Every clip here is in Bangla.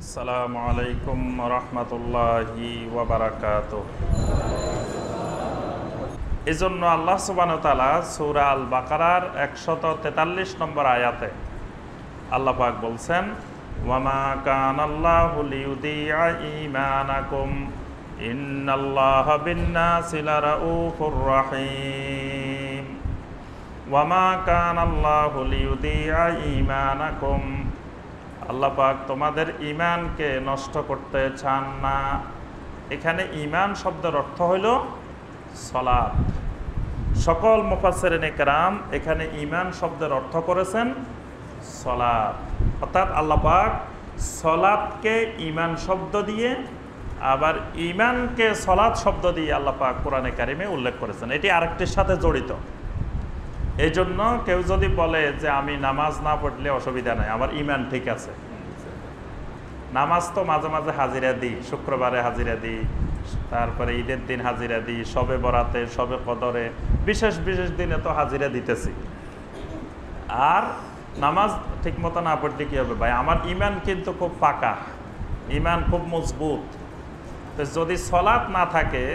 আসসালামু আলাইকুম রহমতুল্লাহি ওয়া বারাকাতুহু। এজন্য আল্লাহ সুবহানাহু ওয়া তাআলা সূরা আল বাকারার 143 নম্বর আয়াতে আল্লাহ পাক বলছেন, ওয়ামা কানাল্লাহু লিয়ুদিআ ঈমানাকুম ইন্নাল্লাহা বিন-নাসি লারাউফুর রাহিম। ওয়ামা কানাল্লাহু লিয়ুদিআ ঈমানাকুম, আল্লাহ পাক তোমাদের ঈমানকে নষ্ট করতে চান না। এখানে ঈমান শব্দের অর্থ হইল সালাত। সকল মুফাসসিরিনে কেরাম এখানে ঈমান শব্দের অর্থ করেছেন সালাত, অর্থাৎ আল্লাহ পাক সালাতকে ঈমান শব্দ দিয়ে আবার ঈমানকে সালাত শব্দ দিয়ে আল্লাহ পাক কোরআনে কারিমে উল্লেখ করেছেন। এটি আরেকটির সাথে জড়িত। এই জন্য কেউ যদি বলে যে আমি নামাজ না পড়লে অসুবিধা নাই, আমার ঈমান ঠিক আছে, নামাজ তো মাঝে মাঝে হাজিরা দিই, শুক্রবারে হাজিরা দিই, তারপরে ঈদের দিন হাজিরা দিই, শবে বরাতে, শবে কদরে, বিশেষ বিশেষ দিনে তো হাজিরা দিতেছি, আর নামাজ ঠিক মতো না পড়লে কী হবে? ভাই, আমার ঈমান কিন্তু খুব পাকা, ঈমান খুব মজবুত। তো যদি সলাত না থাকে,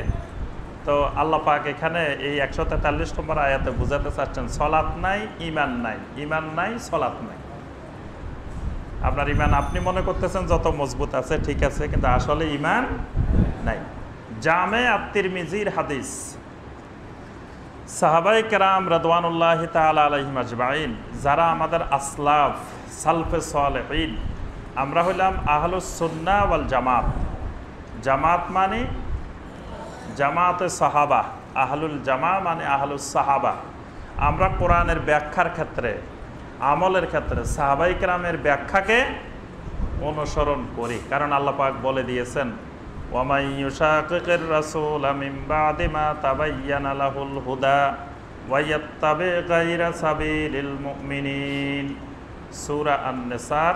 তো আল্লাহ পাক এখানে এই 143 নম্বর আয়াতে বুঝাতে চাচ্ছেন সলাত নাই, ঈমান নাই, ঈমান নাই, সলাত নাই। আপনার ঈমান আপনি মনে করতেছেন যত মজবুত আছে, ঠিক আছে, কিন্তু আসলে ঈমান নাই। জামে আত-তিরমিজির হাদিস, সাহাবায়ে কেরাম রাদওয়ানুল্লাহি তাআলা আলাইহিম আজমাইন, যারা আমাদের আসলাফ সালফে সালেহিন, আমরা হইলাম আহলুস সুন্নাহ ওয়াল জামাত। জামাত মানে জামাতে সাহাবা, আহলুল জামা মানে আহলুস সাহাবা। আমরা কোরআনের ব্যাখ্যার ক্ষেত্রে, আমলের ক্ষেত্রে সাহাবায়ে কেরামের ব্যাখ্যাকে অনুসরণ করি, কারণ আল্লাহ পাক বলে দিয়েছেন, ওয়ামাই ইউশাকিকির রাসূলা মিন বাদি মা তাবায়্যানা লাহুল হুদা ওয়া ইয়াত্তাবি গায়রা সাবিলিল মুমিনিন। সূরা আন-নিসার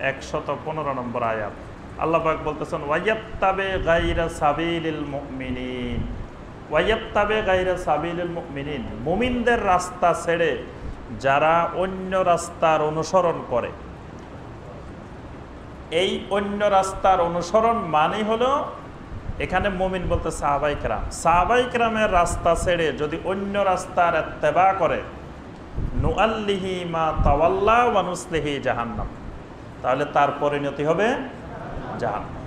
115 নম্বর আয়াত। আল্লাহ পাক বলতেছেন, ওয়ায়াত্তাবি গায়রা সাবিলিল মুমিনিন, ওয়ায়াত্তাবি গায়রা সাবিলিল মুমিনিন, মুমিনদের রাস্তা ছেড়ে যারা অন্য রাস্তার অনুসরণ করে। এই অন্য রাস্তার অনুসরণ মানে হলো, এখানে মুমিন বলতে সাহাবায়ে কেরাম, সাহাবায়ে কেরামের রাস্তা ছেড়ে যদি অন্য রাস্তার ইত্তেবা করে, নুআল্লিহি মা তাওয়াল্লা ওয়া নুসলিহি জাহান্নাম, তাহলে তার পরিণতি হবে জাহান্নাম।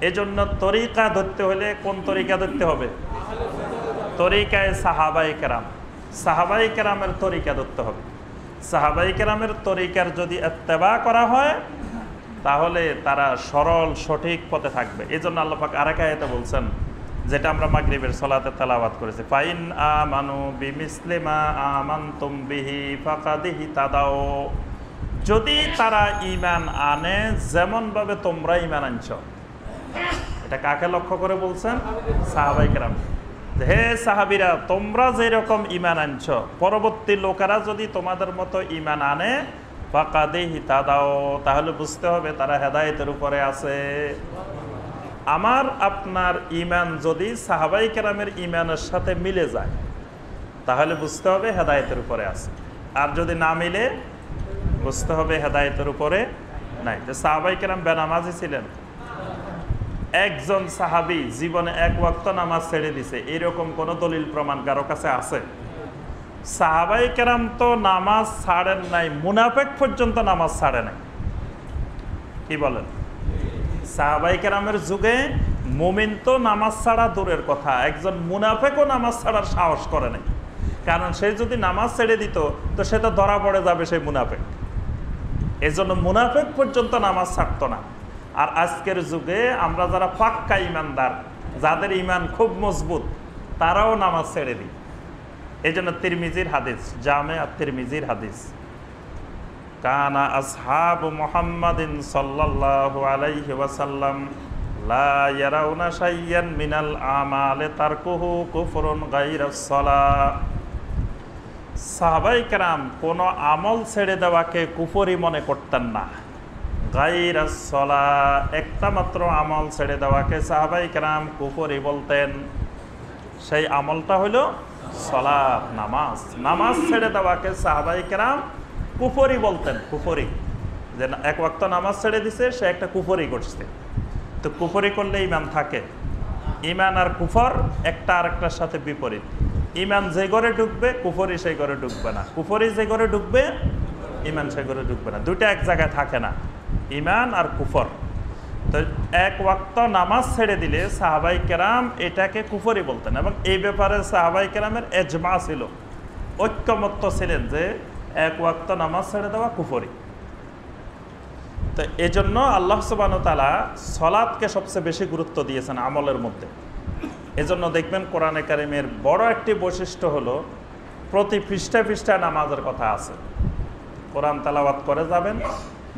এজন্য তরিকা ধরতে হলে কোন তরিকা ধরতে হবে? তরিকায়ে সাহাবায়ে কেরাম, সাহাবায়ে কেরামের তরিকা ধরতে হবে। সাহাবায়ে কেরামের তরিকার যদি ইত্তেবা করা হয়, তাহলে তারা সরল সঠিক পথে থাকবে। এই জন্য আল্লাহ পাক আরেক আয়াতে বলছেন, যেটা আমরা মাগরিবের সালাতে তেলাওয়াত করেছি, ফাইন আমানু বিমিসলি মা আমানতুম বিহি ফাকাদ ইহতাদাও, যদি তারা ঈমান আনে যেমনভাবে তোমরা ঈমান আনছো। এটা কাকে লক্ষ্য করে বলছেন? সাহাবায়ে কেরাম। হে সাহাবীরা, তোমরা যেরকম ঈমান আনছো, পরবর্তী লোকেরা যদি তোমাদের মতো ঈমান আনে, ফাকাদ ইহতাদাও, তাহলে বুঝতে হবে তারা হেদায়েতের উপরে আছে। আমার আপনার ঈমান যদি সাহাবায়ে কেরামের ঈমানের সাথে মিলে যায়, তাহলে বুঝতে হবে হেদায়েতের উপরে আছে, আর যদি না মিলে বুঝতে হবে হেদায়েতের উপরে নাই। যে সাহাবায়ে কেরাম বেনামাজি ছিলেন, একজন সাহাবী জীবনে এক ওয়াক্ত নামাজ ছেড়ে দিছে, এরকম কোন দলিল প্রমাণ কারো কাছে আছে? সাহাবায়ে কেরাম তো নামাজ ছাড়েন নাই, মুনাফিক পর্যন্ত নামাজ ছাড়ে নাই। কি বলেন? সাহাবায়ে কেরামের যুগে মুমিন তো নামাজ ছাড়া দূরের কথা, একজন মুনাফিকও নামাজ ছাড়ার সাহস করে নাই, কারণ সে যদি নামাজ ছেড়ে দিত তো সে তো ধরা পড়ে যাবে, সেই মুনাফিক। এজন্য মুনাফিক পর্যন্ত নামাজ ছাড়তো না। আর আজকের যুগে আমরা যারা পাক্কা ঈমানদার, যাদের ঈমান খুব মজবুত, তারাও নামাজ ছেড়ে দিই। এই জন্য তিরমিজির হাদিস, জামে আত-তিরমিজির হাদিস, কানা আসহাবু মুহাম্মাদিন সাল্লাল্লাহু আলাইহি ওয়াসাল্লাম লা ইয়ারাউনা শাইয়ান মিনাল আমালি তারকুহু কুফরুন গায়রাস সালাহ। সাহাবায়ে কেরাম কোনো আমল ছেড়ে দেওয়াকে কুফরি মনে করতেন না। গায়রাস সালাহ, একটা মাত্র আমল ছেড়ে দেওয়াকে সাহাবায়ে কেরাম কুফরি বলতেন। সেই আমলটা হলো সালাত, নামাজ। নামাজ ছেড়ে দেওয়াকে সাহাবায়ে কেরাম কুফরি বলতেন, কুফরি। যে এক ওয়াক্ত নামাজ ছেড়ে দিছে, সে একটা কুফরি করছে। তো কুফরি করলে ইমান থাকে? ইমান আর কুফর একটা আরেকটার সাথে বিপরীত। ইমান যে ঘরে ঢুকবে কুফরি সেই ঘরে ঢুকবে না, কুফরি যে ঘরে ঢুকবে ইমান সেই ঘরে ঢুকবে না, দুইটা এক জায়গায় থাকে না, ইমান আর কুফর। তো এক ওয়াক্ত নামাজ ছেড়ে দিলে সাহাবাই কেরাম এটাকে কুফরি বলতেন, এবং এই ব্যাপারে সাহাবাই কেরামের এজমা ছিল, ঐক্যমত্য ছিলেন যে এক ওয়াক্ত নামাজ ছেড়ে দেওয়া কুফরি। তো এই জন্য আল্লাহ সুবহানাহু ওয়া তাআলা সলাতকে সবচেয়ে বেশি গুরুত্ব দিয়েছেন আমলের মধ্যে। এজন্য দেখবেন কোরআনে কারিমের বড় একটি বৈশিষ্ট্য হলো প্রতি পৃষ্ঠায় পৃষ্ঠায় নামাজের কথা আছে। কোরআন তেলাওয়াত করে যাবেন,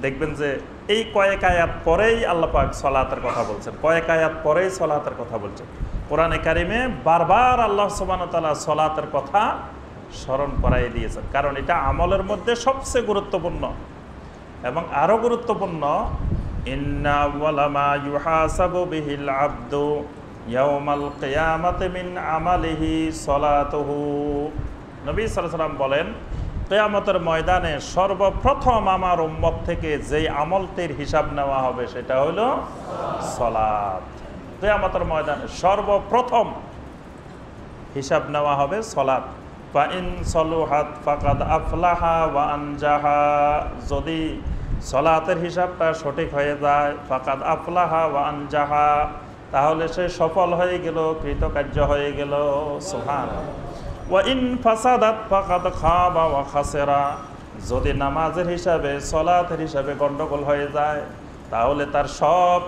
দেখবেন যে এই কয়েক আয়াত পরেই আল্লাহ পাক সলাতের কথা বলছেন, কয়েক আয়াত পরেই সলাতের কথা বলছেন। কোরআনে কারিমে বারবার আল্লাহ সুবহানাহু ওয়া তাআলা সলাতের কথা স্মরণ করাই দিয়েছেন, কারণ এটা আমলের মধ্যে সবচেয়ে গুরুত্বপূর্ণ। এবং আরো গুরুত্বপূর্ণ, ইন্না আউওয়ালা মা ইউহাসাবু বিহিল আবদু ইয়াউমাল কিয়ামাতি মিন আমালিহি সলাতুহু। নবী সাল্লাল্লাহু আলাইহি ওয়াসাল্লাম বলেন, কিয়ামতের ময়দানে সর্বপ্রথম আমার উম্মত থেকে যেই আমলটির হিসাব নেওয়া হবে সেটা হলো সালাত। কিয়ামতের ময়দানে সর্বপ্রথম হিসাব নেওয়া হবে সালাত। ফা ইন সলুহাত ফাকাদ আফলাহা ওয়া আনজাহা, যদি সালাতের হিসাবটা সঠিক হয়ে যায়, ফাকাদ আফলাহা ওয়া আনজাহা, তাহলে সে সফল হয়ে গেল, কৃতকার্য হয়ে গেল। সুবহানাল্লাহ। ওয়া ইন ফাসাদাত ফাকাদ খাবা ওয়া খাসিরা, যদি নামাজের হিসাবে সালাতের হিসাবে গন্ডগোল হয়ে যায় তাহলে তার সব